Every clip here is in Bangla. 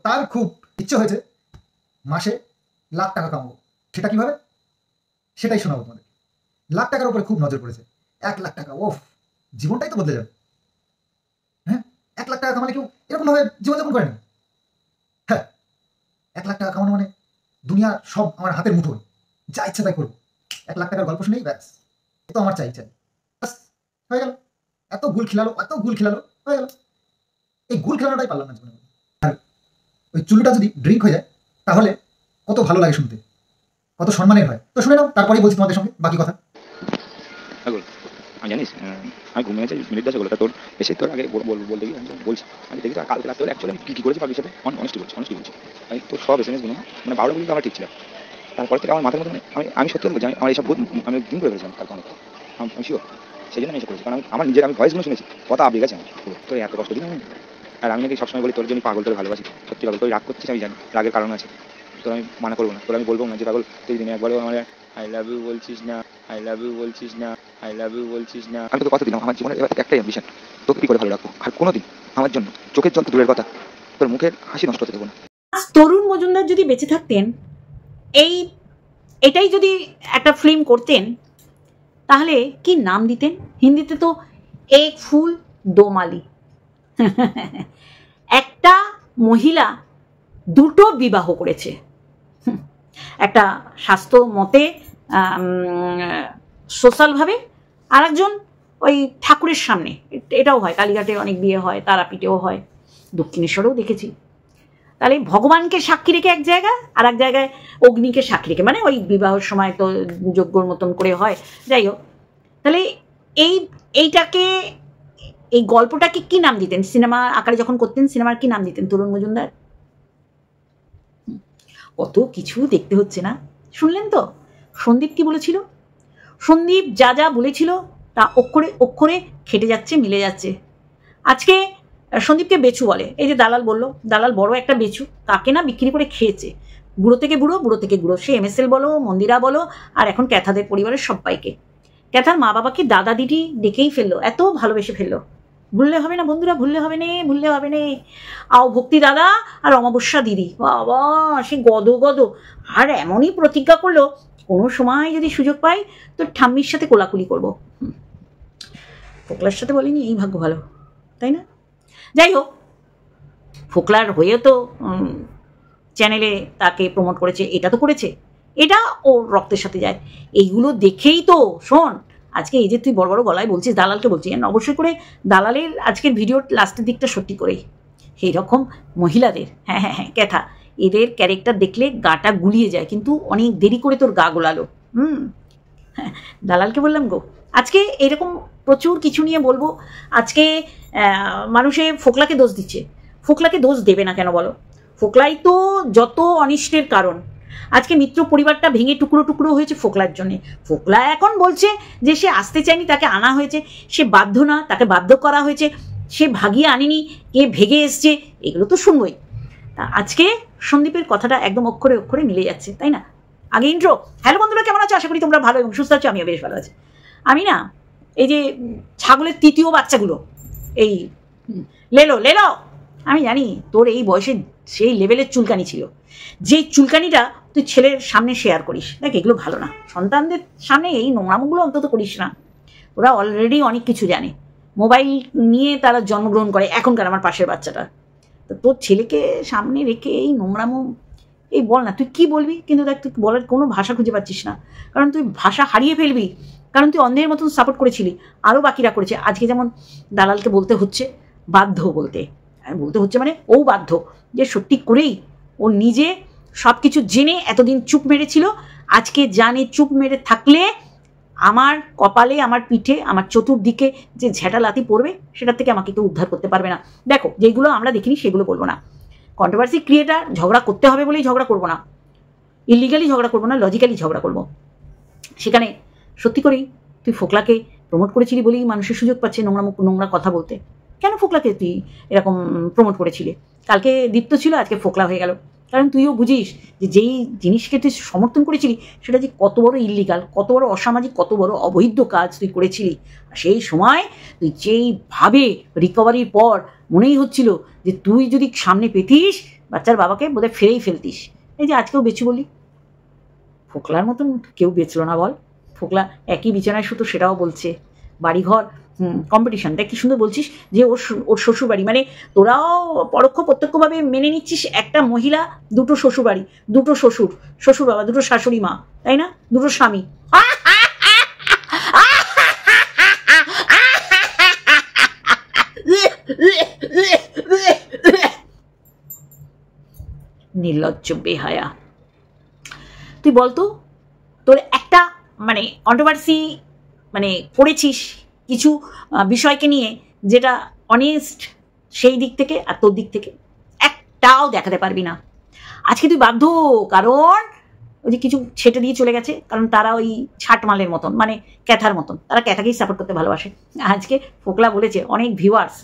তার খুব ইচ্ছে হয়েছে মাসে লাখ টাকা কামাবো। সেটা কিভাবে, সেটাই শোনাবো তোমাদের। লাখ টাকার উপরে খুব নজর পড়েছে। 1 লাখ টাকা, ওফ, জীবনটাই তো বদলে যাবে। হ্যাঁ, 1 লাখ টাকা কামালে কেউ এরকম ভাবে জীবনযাপন করে না। হ্যাঁ, 1 লাখ টাকা কামানো মানে দুনিয়ার সব আমার হাতের মুঠোয়, যা ইচ্ছা তাই করবো। 1 লাখ টাকার গল্প শুনেই ব্যাস, তো আমার চাই ব্যাস, হয়ে গেল। এত গুল খিলালো হয়ে গেল। এই গুল খেলানোটাই পারলাম না জীবনে। আর ওই চুলটা যদি ড্রিঙ্ক হয়ে যায় তাহলে কত ভালো লাগে শুনতে, কত সম্মানের হয়। তো শুনে নাও, তারপরেই বলছি তোমাদের সঙ্গে বাকি কথা। জানিস আমি ঘুমিয়ে আছি মিনিট 10 তোর এসে তোর আগে বলতে গিয়ে বলছি আমি দেখি কালকে রাতে অ্যাকচুয়ালি আমি কী করেছি পাবলির সাথে অনেস্টি বলছি আমি তোর সব এসএমএসগুলো মানে 12টা পর্যন্ত আমার ঠিক ছিল। তারপর থেকে আমার মাথার মধ্যে আমি সত্যি বলছি আমার এইসব আমি দিন করে ফেলেছিলাম কালকে অনেক, আমি শিওর সেই জন্য আমি এসে করেছি। কারণ আমার নিজের আমি ভয়েসগুলো শুনেছি, কথা আবেগ গেছে আমার পুরো। তোর এত কষ্ট দিন আমি, আর আমি নাকি সবসময় বলি তোর জন্য পাগল, তোর ভালোবাসি, সত্যি পাগল। তোর রাগ করছিস আমি জানি, রাগের কারণ আছে, তোর আমি মানা করবো না, তোর আমি বলবো না যে পাগল তুই দিনে একবারও আমার আই লাভ ইউ বলছিস না, আই লাভ ইউ বলছিস না, আই লাভ ইউ বলছিস না। আমি তোকে কথা দিলাম আমার জীবনের একটাই অ্যাম্বিশন, তোকে কি করে ভালো রাখবো। আর কোনোদিন আমার জন্য চোখের জল তো দূরের কথা, তোর মুখের হাসি নষ্ট হতে দেবো না। তরুণ মজুমদার যদি বেঁচে থাকতেন, এটাই যদি একটা ফিল্ম করতেন, তাহলে কি নাম দিতেন? হিন্দিতে তো এক ফুল দো মালি। একটা মহিলা দুটো বিবাহ করেছে, একটা স্বাস্থ্য মতে সোশ্যালভাবে, আর একজন ওই ঠাকুরের সামনে। এটাও হয়, কালীঘাটে অনেক বিয়ে হয়, তারাপীঠেও হয়, দক্ষিণেশ্বরেও দেখেছি। তাহলে ভগবানকে সাক্ষী রেখে এক জায়গায়, আর এক জায়গায় অগ্নিকে সাক্ষী রেখে, মানে ওই বিবাহের সময় তো যজ্ঞর মতন করে হয়। যাই হোক, তাহলে এইটাকে, এই গল্পটাকে কি নাম দিতেন? সিনেমা আকারে যখন করতেন, সিনেমার কি নাম দিতেন তরুণ মজুমদার? কত কিছু দেখতে হচ্ছে না। শুনলেন তো সন্দীপ কি বলেছিল? সন্দীপ যা যা বলেছিল তা অক্ষরে অক্ষরে খেটে যাচ্ছে, মিলে যাচ্ছে। আজকে সন্দীপকে বেচু বলে, এই যে দালাল বললো, দালাল বড় একটা বেচু, তাকে না বিক্রি করে খেয়েছে বুড়ো থেকে বুড়ো, বুড়ো থেকে বুড়ো। সে MSL বলো, মন্দিরা বলো, আর এখন ক্যাথাদের পরিবারের সবাইকে, ক্যাথার মা বাবাকে দাদা দিদি ডেকেই ফেললো, এত ভালোবেসে ফেললো। ভুললে হবে না বন্ধুরা, ভুললে হবে না, ভুললে হবে না। আও ভক্তি দাদা আর অমাবস্যা দিদি, বাবা সে গদ গদ। আর এমনই প্রতিজ্ঞা করলো, কোনো সময় যদি সুযোগ পাই তো ঠাম্মির সাথে কোলাকুলি করবো। ফোকলার সাথে বলিনি, এই ভাগ্য ভালো, তাই না? যাই হোক, ফোকলার হয়ে তো চ্যানেলে তাকে প্রমোট করেছে, এটা তো করেছে, এটা ওর রক্তের সাথে যায়। এইগুলো দেখেই তো শোন, আজকে এই যে তুই বড় বড় গলায় বলছিস, দালালকে বলছিস, অবশ্যই করে দালালের আজকের ভিডিওর লাস্টের দিকটা সত্যি করেই এইরকম মহিলাদের, হ্যাঁ হ্যাঁ হ্যাঁ ক্যাথা, এদের ক্যারেক্টার দেখলে গাটা গুলিয়ে যায়, কিন্তু অনেক দেরি করে তোর গা গোলালো। হ্যাঁ, দালালকে বললাম গো। আজকে এরকম প্রচুর কিছু নিয়ে বলবো। আজকে মানুষে ফোকলাকে দোষ দিচ্ছে, ফোকলাকে দোষ দেবে না কেন বলো? ফোকলাই তো যত অনিষ্টের কারণ। আজকে মিত্র পরিবারটা ভেঙে টুকরো টুকরো হয়েছে ফোকলার জন্যে। ফোকলা এখন বলছে যে সে আসতে চায়নি, তাকে আনা হয়েছে, সে বাধ্য না, তাকে বাধ্য করা হয়েছে, সে ভাগিয়ে আনেনি, কে ভেগে এসছে, এগুলো তো শুনবই। তা আজকে সন্দীপের কথাটা একদম অক্ষরে অক্ষরে মিলে যাচ্ছে, তাই না? আগে ইন্ট্রো। হ্যালো বন্ধুরা, কেমন আছো? আশা করি তোমরা ভালো এবং সুস্থ আছো, আমিও বেশ ভালো আছি। আমি না এই যে ছাগলের তৃতীয় বাচ্চাগুলো, এই লেলো লেলো, আমি জানি তোর এই বয়সে সেই লেভেলের চুলকানি ছিল, যে চুলকানিটা তুই ছেলের সামনে শেয়ার করিস। দেখ, এগুলো ভালো না, সন্তানদের সামনে এই নোংরামগুলো অন্তত করিস না। ওরা অলরেডি অনেক কিছু জানে, মোবাইল নিয়ে তারা জন্মগ্রহণ করে এখনকার আমার পাশের বাচ্চাটা। তো তোর ছেলেকে সামনে রেখে এই নোংরামো, এই বল না তুই কী বলবি? কিন্তু দেখ, তুই বলার কোনো ভাষা খুঁজে পাচ্ছিস না, কারণ তুই ভাষা হারিয়ে ফেলবি, কারণ তুই অন্যের মতন সাপোর্ট করেছিলি, আরও বাকিরা করেছে। আজকে যেমন দালালকে বলতে হচ্ছে, বাধ্য বলতে হচ্ছে, মানে ও বাধ্য যে সত্যি করেই ও নিজে সব কিছু জেনে এতদিন চুপ মেরেছিল। আজকে জানে চুপ মেরে থাকলে আমার কপালে, আমার পিঠে, আমার চতুর্দিকে যে ঝেঁটা লাথি পড়বে, সেটার থেকে আমাকে কেউ উদ্ধার করতে পারবে না। দেখো, যেগুলো আমরা দেখিনি সেগুলো বলবো না। কন্ট্রোভার্সি ক্রিয়েটার, ঝগড়া করতে হবে বলেই ঝগড়া করবো না, ইলিগালি ঝগড়া করবো না, লজিক্যালি ঝগড়া করবো। সেখানে সত্যি করেই তুই ফোকলাকে প্রমোট করেছিলি বলেই মানুষের সুযোগ পাচ্ছে নোংরা কথা বলতে। কেন ফোকলাকে তুই এরকম প্রমোট করেছিলি? কালকে দীপ্ত ছিল, আজকে ফোকলা হয়ে গেল। কারণ তুইও বুঝিস যে যেই জিনিসকে তুই সমর্থন করেছিলি সেটা যে কত বড় ইল্লিগাল, কত বড় অসামাজিক, কত বড় অবৈধ কাজ তুই করেছিলি। সেই সময় তুই যেইভাবে রিকভারির পর মনেই হচ্ছিল যে তুই যদি সামনে পেতিস বাচ্চার বাবাকে বোধহয় ফেরেই ফেলতিস। এই যে আজকেও বেচু বলি, ফোকলার মতন কেউ বেচলো না বল। ফোকলা একই বিছানায় শুধু, সেটাও বলছে। বাড়িঘর কম্পিটিশন, দেখ কি সুন্দর বলছিস যে ওর শ্বশুর বাড়ি, মানে তোরাও পরোক্ষ প্রত্যক্ষভাবে মেনে নিচ্ছিস একটা মহিলা, দুটো শ্বশুর বাড়ি, দুটো শ্বশুর, শ্বশুর বাবা, দুটো শাশুড়ি মা, তাই না, দুটো স্বামী। নির্লজ্জ বেহায়া। তুই বলতো তোর একটা মানে কন্ট্রোভার্সি মানে করেছিস কিছু বিষয়কে নিয়ে, যেটা অনেস্ট সেই দিক থেকে আর তোর দিক থেকে একটাও দেখাতে পারবি না। আজকে তুই বাধ্য, কারণ ওই যে কিছু ছেটে দিয়ে চলে গেছে, কারণ তারা ওই ছাটমালের মতন, মানে ক্যাথার মতন, তারা ক্যাথাকেই সাপোর্ট করতে ভালোবাসে। আজকে ফোকলা বলেছে অনেক ভিউয়ার্স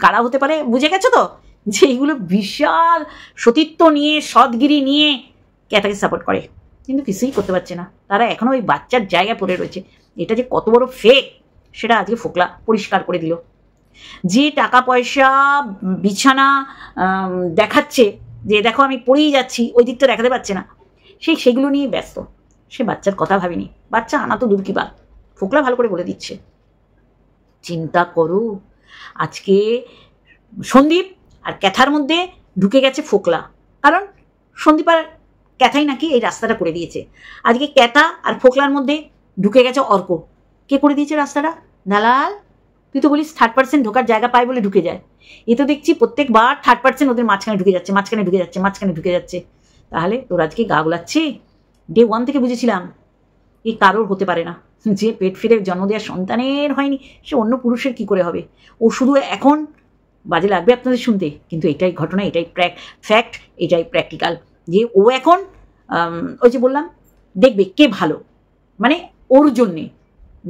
কারা হতে পারে বুঝে গেছো তো, যে এইগুলো বিশাল সতীত্ব নিয়ে, সৎগিরি নিয়ে ক্যাথাকে সাপোর্ট করে, কিন্তু কিছুই করতে পারছে না। তারা এখনো ওই বাচ্চার জায়গায় পড়ে রয়েছে। এটা যে কত বড় ফেক সেটা আজকে ফোকলা পরিষ্কার করে দিল। যে টাকা পয়সা বিছানা দেখাচ্ছে যে দেখো আমি পড়েই যাচ্ছি, ওই দিকটা দেখাতে পারছে না, সেগুলো নিয়ে ব্যস্ত। সে বাচ্চার কথা ভাবিনি, বাচ্চা আনা তো দূর কি বাদ, ফোকলা ভালো করে বলে দিচ্ছে। চিন্তা করো, আজকে সন্দীপ আর ক্যাথার মধ্যে ঢুকে গেছে ফোকলা, কারণ সন্দীপ আর ক্যাথাই নাকি এই রাস্তাটা করে দিয়েছে। আজকে ক্যাথা আর ফোকলার মধ্যে ঢুকে গেছে অর্ক। কে করে দিয়েছে রাস্তাটা? দালাল। তুই তো বলিস থার্ড পার্সেন্ট ঢোকার জায়গা পায় বলে ঢুকে যায়, এ তো দেখছি প্রত্যেকবার থার্ড পার্সেন্ট ওদের মাঝখানে ঢুকে যাচ্ছে, মাঝখানে ঢুকে যাচ্ছে, মাঝখানে ঢুকে যাচ্ছে। তাহলে তোর আজকে গা গোলাচ্ছে? ডে 1 থেকে বুঝেছিলাম এই কারোর হতে পারে না, যে পেট ফিরে জন্ম দেওয়ার সন্তানের হয়নি সে অন্য পুরুষের কি করে হবে। ও শুধু এখন বাজে লাগবে আপনাদের শুনতে, কিন্তু এটাই ঘটনা, এটাই ফ্যাক্ট, এটাই প্র্যাকটিক্যাল, যে ও এখন ওই যে বললাম দেখবে কে ভালো, মানে ওর জন্যে।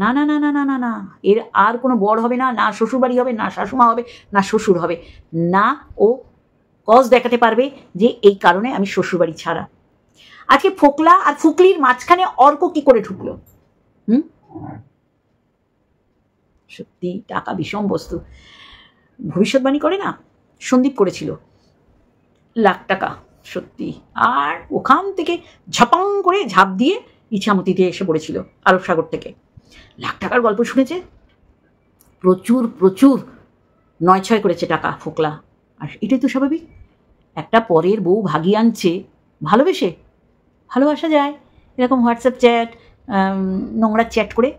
না না না না না না না, এর আর কোনো বর হবে না, না শ্বশুরবাড়ি হবে, না শাশুমা হবে, না শ্বশুর হবে, না ও কজ দেখাতে পারবে যে এই কারণে আমি শ্বশুরবাড়ি ছাড়া। আজকে ফোকলা আর ফুকলির মাঝখানে অর্ক কি করে ঢুকলো? সত্যি টাকা বিষম বস্তু। ভবিষ্যৎবাণী করে না, সন্দীপ করেছিল লাখ টাকা, সত্যি। আর ওখান থেকে ঝাপাং করে ঝাঁপ দিয়ে ইছামতিতে এসে পড়েছিল আরব সাগর থেকে। লাখ টাকার গল্প শুনেছে, প্রচুর প্রচুর 9-6 করেছে টাকা ফোকলা। আর এটাই তো স্বাভাবিক, একটা পরের বউ ভাগিয়ে আনছে ভালোবেসে। ভালোবাসা যায় এরকম হোয়াটসঅ্যাপ চ্যাট, নোংরা চ্যাট করে।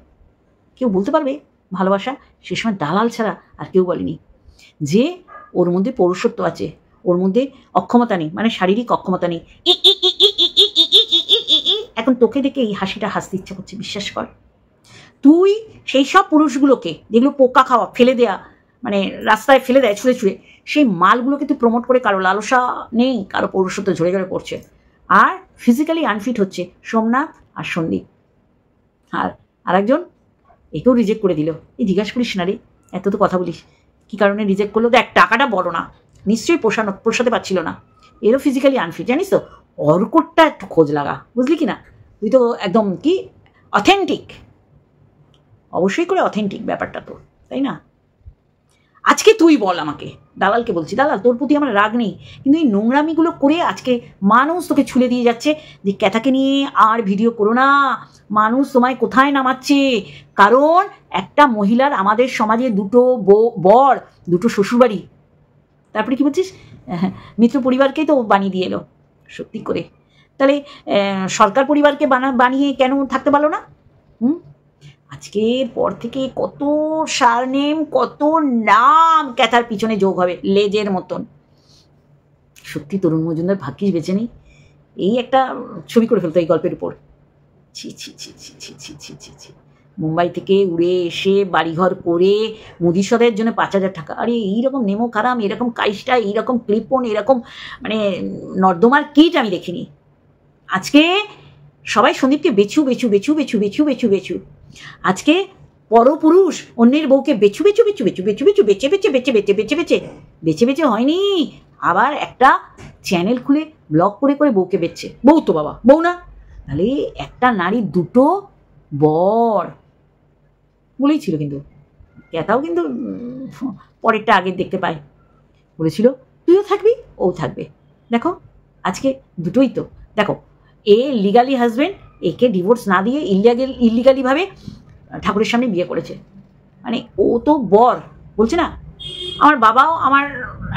কেউ বলতে পারবে ভালোবাসা? সে সময় দালাল ছাড়া আর কেউ বলেনি যে ওর মধ্যে পৌরুষত্ব আছে, ওর মধ্যে অক্ষমতা নেই, মানে শারীরিক অক্ষমতা নেই। এখন তোকে দেখে এই হাসিটা হাসতে ইচ্ছা করছে, বিশ্বাস কর। তুই সেই সব পুরুষগুলোকে যেগুলো পোকা খাওয়া, ফেলে দেয়া, মানে রাস্তায় ফেলে দেয় ছুঁড়ে ছুঁড়ে, সেই মালগুলোকে তুই প্রমোট করে কারো লালসা নেই, কারো পৌরুষত্ব ঝরে ঝরে পড়ছে। আর ফিজিক্যালি আনফিট হচ্ছে সোমনাথ আর সন্দীপ। আর আরেকজন একেও রিজেক্ট করে দিল। এই জিজ্ঞাসা করিস না রে, এত তো কথা বলিস, কী কারণে রিজেক্ট করলো? দেখ টাকাটা বড় না, নিশ্চয়ই পোষাতে পারছিল না, এরও ফিজিক্যালি আনফিট। জানিস তো, অর্কটা একটু খোঁজ লাগা, বুঝলি কি না? তুই তো একদম কি অথেন্টিক, অবশ্যই করে অথেন্টিক ব্যাপারটা তো, তাই না? আজকে তুই বল আমাকে, দালালকে বলছি, দালাল তোর প্রতি আমার রাগ নেই, কিন্তু এই নোংরামিগুলো করে আজকে মানুষ তোকে ছুলে দিয়ে যাচ্ছে যে ক্যাথাকে নিয়ে আর ভিডিও করো না। মানুষ তোমায় কোথায় নামাচ্ছে, কারণ একটা মহিলার আমাদের সমাজে দুটো বর, দুটো শ্বশুরবাড়ি, তারপরে কি বলছিস মিত্র পরিবারকেই তো বানিয়ে দিয়ে এলো। সত্যি করে তাহলে সরকার পরিবারকে বানিয়ে কেন থাকতে পারলো না? আজকের পর থেকে কত সারনেম, কত নাম ক্যাথার পিছনে যোগ হবে লেজের মতন। সত্যি তরুণ মজুমদার ভাগ্যিস বেঁচে নেই, এই একটা ছবি করে ফেলতো এই গল্পের উপর। ছি ছি ছি ছি ছি ছি ছি ছি ছি। মুম্বাই থেকে উড়ে এসে বাড়িঘর করে মুদি সদের জন্য 5,000 টাকা। আরে এইরকম নেমো খারাম, এরকম কাইসটা, এইরকম ক্লিপন, এরকম মানে নর্দমার কিট আমি দেখিনি। আজকে সবাই সন্দীপকে বেছু বেছু বেছু বেছু বেছু বেছু বেছু। আজকে পরপুরুষ অন্যের বউকে বেছু বেছু বেছু বেছু বেছু বেছু বেছে বেছে বেছে বেছে বেছে বেছে বেছে বেছে হয়নি, আবার একটা চ্যানেল খুলে ব্লগ করে করে বউকে বেচছে। বউ তো বাবা, বউ না, তাহলে একটা নারীর দুটো বর বলেই ছিল। কিন্তু ক্যাথাও কিন্তু পরেরটা আগের দেখতে পায়, বলেছিল তুইও থাকবি ও থাকবে, দেখো আজকে দুটোই তো দেখো, এ লিগালি হাজবেন্ড, একে ডিভোর্স না দিয়ে ইলিগালিভাবে ঠাকুরের সামনে বিয়ে করেছে। মানে ও তো বর, বলছে না আমার বাবাও আমার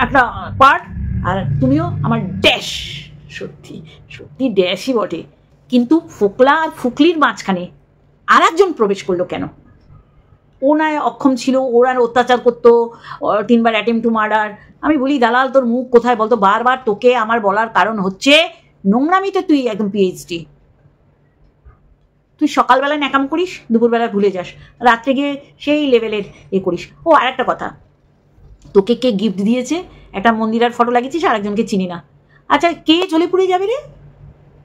একটা পার্ট আর তুমিও আমার ড্যাশ। সত্যি সত্যি ড্যাশই বটে। কিন্তু ফোকলা আর ফুকলির মাঝখানে আর একজন প্রবেশ করলো কেন? ও নয় অক্ষম ছিল, ওরা অত্যাচার করতো, 3 বার অ্যাটেম্প টু মার্ডার। আমি বলি দালাল তোর মুখ কোথায় বলতো? বারবার তোকে আমার বলার কারণ হচ্ছে নোংরামিতে তুই একদম পিএইচডি। তুই সকালবেলা ন্যাকাম করিস, দুপুরবেলা ভুলে যাস, রাত্রে গিয়ে সেই লেভেলের করিস। ও আর একটা কথা, তোকে কে গিফট দিয়েছে? একটা মন্দিরের ফটো লাগিয়েছিস, আর একজনকে চিনি না। আচ্ছা কে জ্বলে পুড়ে যাবে রে?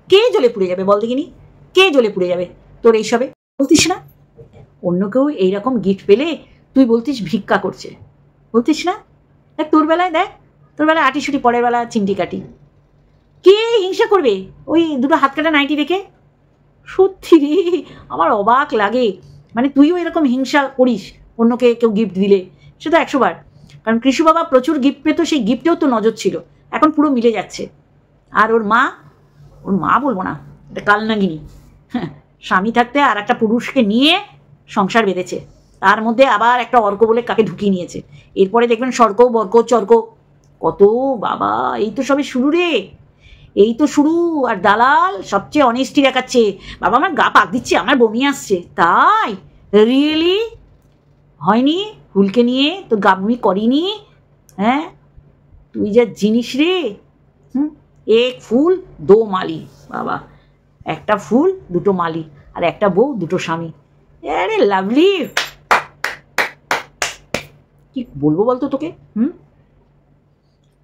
কে জ্বলে পুড়ে যাবে বল দেখিনি? কে জ্বলে পুড়ে যাবে তোর এইসবে? বলতিস না অন্য কেউ এইরকম গিফট পেলে তুই বলতিস ভিক্ষা করছে, বলতিস না? দেখ তোর বেলায় আটিসুটি, পরের বেলা চিমটি কাটি। কে হিংসা করবে ওই দুটো হাত কাটা নাইটি রেখে? সত্যি রে আমার অবাক লাগে। মানে তুইও এরকম হিংসা করিস অন্যকে কেউ গিফট দিলে? সে তো 100 বার। কারণ কৃষু বাবা প্রচুর গিফট পেতো, সেই গিফটেও তো নজর ছিল, এখন পুরো মিলে যাচ্ছে। আর ওর মা বলবো না, এটা কালনাগিনী। হ্যাঁ, স্বামী থাকতে আর একটা পুরুষকে নিয়ে সংসার বেঁধেছে, তার মধ্যে আবার একটা অর্ক বলে কাকে ঢুকিয়ে নিয়েছে। এরপরে দেখবেন সর্ক বর্ক চর্ক কত। বাবা এই তো সবে শুরু রে, এই তো শুরু। আর দালাল সবচেয়ে অনেস্টি দেখাচ্ছে। বাবা আমার গা পাক দিচ্ছে, আমার বমি আসছে। তাই রিয়েলি হয়নি? ফুলকে নিয়ে তো গা বমি করিনি? হ্যাঁ তুই যা জিনিস রে। এক ফুল দো মালি। বাবা একটা ফুল দুটো মালি, আর একটা বউ দুটো স্বামী। আরে লাভলি। কি বলবো বলতো তোকে?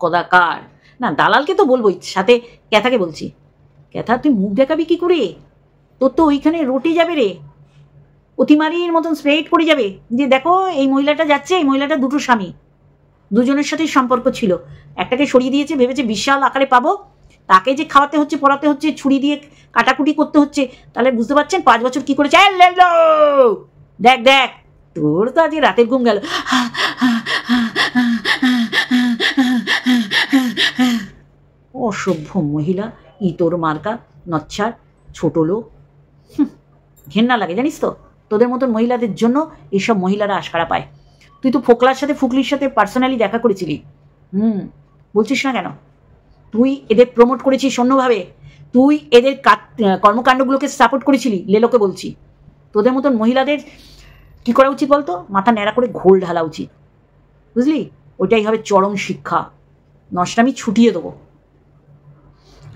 কদাকার। না দালালকে তো বলবোই, সাথে ক্যাথাকে বলছি। ক্যাথা তুই মুখ দেখাবি কি করে? তোর তো ওইখানে রটে যাবে রে, অতিমারির মতন স্প্রেড করে যাবে যে দেখো এই মহিলাটা যাচ্ছে, এই মহিলাটা দুটো স্বামী, দুজনের সাথেই সম্পর্ক ছিল, একটাকে সরিয়ে দিয়েছে, ভেবেছে বিশাল আকারে পাবো, তাকে যে খাওয়াতে হচ্ছে, পড়াতে হচ্ছে, ছুরি দিয়ে কাটাকুটি করতে হচ্ছে। তাহলে বুঝতে পারছেন 5 বছর কি করেছে? দেখ দেখ তোর তো আজকে রাতের ঘুম গেল। অসভ্য মহিলা, ইতর মার্কা, নচ্ছার, ছোট লোক। ঘেন্না লাগে জানিস তো, তোদের মতন মহিলাদের জন্য এইসব মহিলারা আশকারা পায়। তুই তো ফোকলার সাথে ফুকলির সাথে পার্সোনালি দেখা করেছিলি, বলছিস না কেন? তুই এদের প্রমোট করেছিস অন্যভাবে, তুই এদের কর্মকাণ্ডগুলোকে সাপোর্ট করেছিলি। লেলোকে বলছি, তোদের মতন মহিলাদের কি করা উচিত বলতো? মাথা ন্যাড়া করে ঘোল ঢালা উচিত, বুঝলি? ওইটাই হবে চরম শিক্ষা। নষ্টামি ছুটিয়ে দেবো।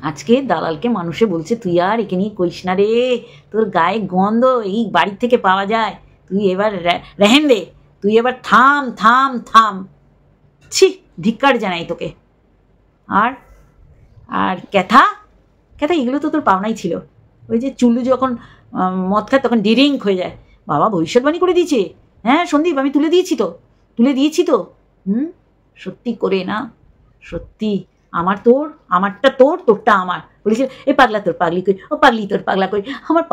আজকে দালালকে মানুষে বলছে তুই আর একে নিয়ে কইস না রে, তোর গায়ে গন্ধ এই বাড়ির থেকে পাওয়া যায়, তুই এবার রেহেন দে, তুই এবার থাম থাম থাম। ছি, ধিক্কার জানাই তোকে। আর আর ক্যাথা এগুলো তো তোর পাওনাই ছিল। ওই যে চুল্লু যখন মদ খায় তখন ডিরিঙ্ক হয়ে যায়। বাবা ভবিষ্যৎবাণী করে দিয়েছে। হ্যাঁ সন্দীপ, আমি তুলে দিয়েছি তো। সত্যি করে না, সত্যি আমারটা তোর, তোরটা আমার। বলেছিল এ পাগলা তোর পাগলি কই, ও পাগলি তোর পাগলা কই, আমার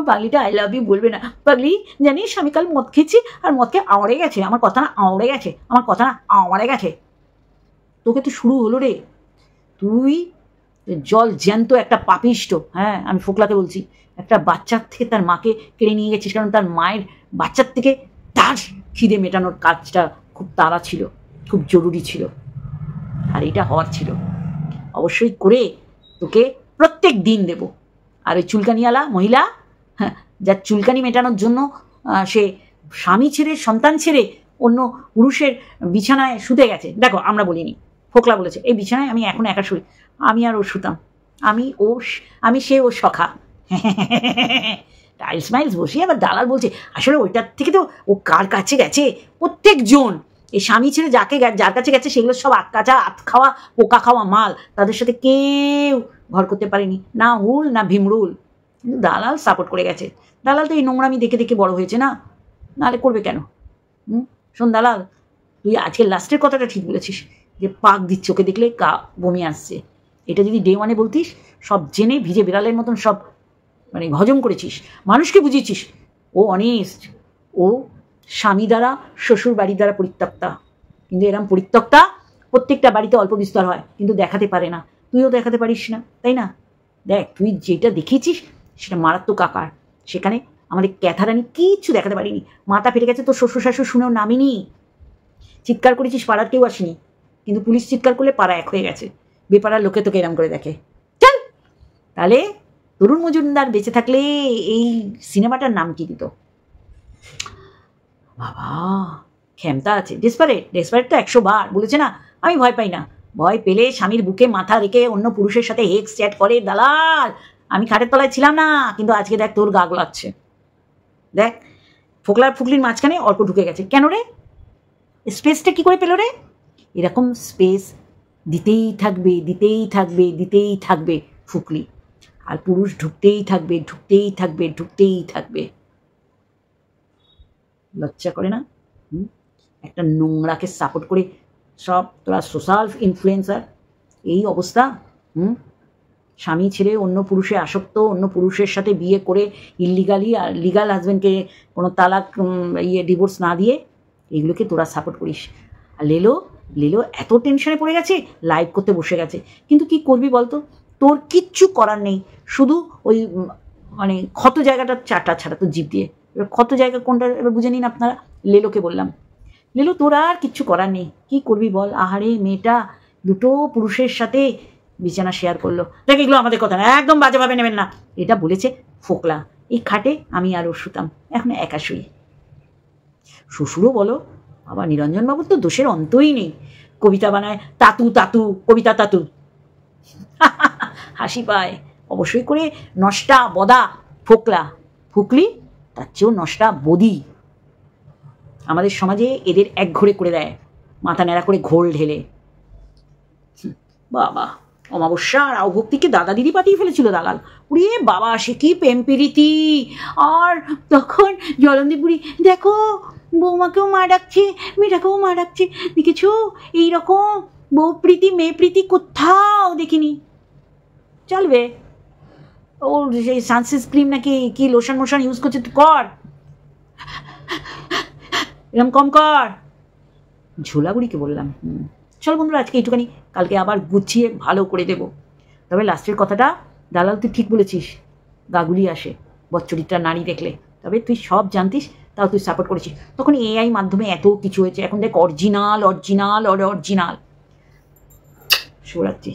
পাগলিটা আই লাভ ইউ বলবে না। পাগলি জানিস আমি কাল মদ খেয়েছি, আর মদ খেয়ে আওড়ে গেছে, আমার কথা না আওড়ে গেছে। তোকে তো শুরু হলো রে, তুই জল জ্যান্ত একটা পাপিষ্ট। হ্যাঁ আমি ফোকলাকে বলছি, একটা বাচ্চার থেকে তার মাকে কেড়ে নিয়ে গেছিস, কারণ তার মায়ের বাচ্চার থেকে তার খিদে মেটানোর কাজটা খুব তাড়া ছিল, খুব জরুরি ছিল, আর এটা হওয়ার ছিল। অবশ্যই করে তোকে প্রত্যেক দিন দেব। আর ওই চুলকানিওয়ালা মহিলা, হ্যাঁ, যার চুলকানি মেটানোর জন্য সে স্বামী ছেড়ে সন্তান ছেড়ে অন্য পুরুষের বিছানায় শুতে গেছে। দেখো আমরা বলিনি, ফোকলা বলেছে এই বিছানায় আমি এখন একা শুই। আমি আর ও শুতাম, আমি সে ও সখা। টাইলস মাইলস বসিয়ে আবার দালাল বলছে আসলে ওইটার থেকে তো ও কার কাছে গেছে। প্রত্যেকজন এই স্বামী ছেড়ে যার কাছে গেছে সেগুলো সব আটকাচা, খাওয়া, পোকা খাওয়া মাল। তাদের সাথে কেউ ঘর করতে পারেনি, না হুল না ভীমরুল। কিন্তু দালাল সাপোর্ট করে গেছে। দালাল তো এই নোংরামি দেখে দেখে বড় হয়েছে না, নাহলে করবে কেন? শোন দালাল, তুই আজকে লাস্টের কথাটা ঠিক বলেছিস, যে পাক দিচ্ছে, ওকে দেখলে বমি আসছে। এটা যদি ডে 1 বলতিস, সব জেনে ভিজে বিড়ালের মতন সব মানে হজম করেছিস, মানুষকে বুঝিয়েছিস ও অনেস্ট, ও স্বামী দ্বারা শ্বশুর বাড়ির দ্বারা পরিত্যক্তা। কিন্তু এরম পরিত্যক্তা প্রত্যেকটা বাড়িতে অল্প বিস্তর হয়, কিন্তু দেখাতে পারে না। তুইও দেখাতে পারিস না, তাই না? দেখ, তুই যেটা দেখিয়েছিস সেটা মারাত্মক আকার। সেখানে আমাদের ক্যাথারানি কিচ্ছু দেখাতে পারিনি, মাথা ফেটে গেছে, তোর শ্বশুর শাশুড় শুনেও নামিনি। চিৎকার করেছিস, পাড়ার কেউ আসেনি, কিন্তু পুলিশ চিৎকার করলে পাড়া এক হয়ে গেছে। বেপাড়ার লোকে তোকে এরম করে দেখে। চল, তাহলে তরুণ মজুমদার বেঁচে থাকলে এই সিনেমাটার নাম কি দিত? বাবা, ক্ষমতা আছে। ডেসপারেট তো 100 বার বলেছে না, আমি ভয় পাই না। ভয় পেলে স্বামীর বুকে মাথা রেখে অন্য পুরুষের সাথে হেক্স চ্যাট করে দালাল। আমি খাটের তলায় ছিলাম না, কিন্তু আজকে দেখ তোর গা গোলাচ্ছে। দেখ, ফোকলার ফুকলির মাঝখানে অল্প ঢুকে গেছে। কেন রে? স্পেসটা কি করে পেল রে? এরকম স্পেস দিতেই থাকবে, দিতেই থাকবে, দিতেই থাকবে ফুকলি। আর পুরুষ ঢুকতেই থাকবে, ঢুকতেই থাকবে, ঢুকতেই থাকবে। লজ্জা করে না? একটা নোংরাকে সাপোর্ট করে সব তোরা সোশ্যাল ইনফ্লুয়েন্সার, এই অবস্থা। স্বামী ছেড়ে অন্য পুরুষে আসক্ত, অন্য পুরুষের সাথে বিয়ে করে ইললিগালি, আর লিগাল হাজব্যান্ডকে কোনো তালাক ডিভোর্স না দিয়ে এগুলোকে তোরা সাপোর্ট করিস। আর লেলো এত টেনশনে পড়ে গেছে, লাইভ করতে বসে গেছে। কিন্তু কি করবি বলতো, তোর কিচ্ছু করার নেই, শুধু ওই মানে ক্ষত জায়গাটা চাটা ছাড়া তো জিভ দিয়ে। এবার ক্ষত জায়গা কোনটা এবার বুঝে নিন আপনারা। লেলোকে বললাম, লেলো তোর আর কিচ্ছু করার নেই, কি করবি বল? আহারে, মেয়েটা দুটো পুরুষের সাথে বিছানা শেয়ার করলো। দেখ, এগুলো আমাদের কথা না, একদম বাজেভাবে নেবেন না। এটা বলেছে ফোকলা। এই খাটে আমি আর ওর শুতাম, এখন একা শুই। শ্বশুরও বলো, বাবা নিরঞ্জনবাবুর তো দোষের অন্তই নেই। কবিতা বানায় তাতু তাতু, কবিতা তাতু। হাসি পায়। অবশ্যই করে নষ্টা বদা ফোকলা, ফুকলি তার চেয়েও নষ্টা বদি। আমাদের সমাজে এদের এক ঘরে করে দেয়, মাথা ন্যাড়া করে ঘোল ঢেলে। বাবা, অমাবস্যা আর আউভক্তিকে দাদা দিদি পাঠিয়ে ফেলেছিল দালাল। উড়িয়ে বাবা, সে কি প্রেম প্রীতি। আর তখন জলন্দী বুড়ি, দেখো বৌমাকেও মা ডাকছে, মেয়েটাকেও মা ডাকছে, দেখেছো? এইরকম বউ প্রীতি মেয়ে প্রীতি কোথাও দেখিনি। চলবে ওর সেই সানসিস ক্রিম নাকি কি লোশন মোশন ইউজ করছে, তুই কর, এরকম কম কর। ঝোলা বুড়িকে বললাম, চল বন্ধুরা আজকে এইটুখানি, কালকে আবার গুছিয়ে ভালো করে দেব। তবে লাস্টের কথাটা দালাল তুই ঠিক বলেছিস, গাগুলি আসে বচ্চরিত্রা নারী দেখলে। তবে তুই সব জানতিস, তাও তুই সাপোর্ট করেছিস। তখন এআই মাধ্যমে এত কিছু হয়েছে, এখন দেখ অরিজিনাল। শুভরাত্রি।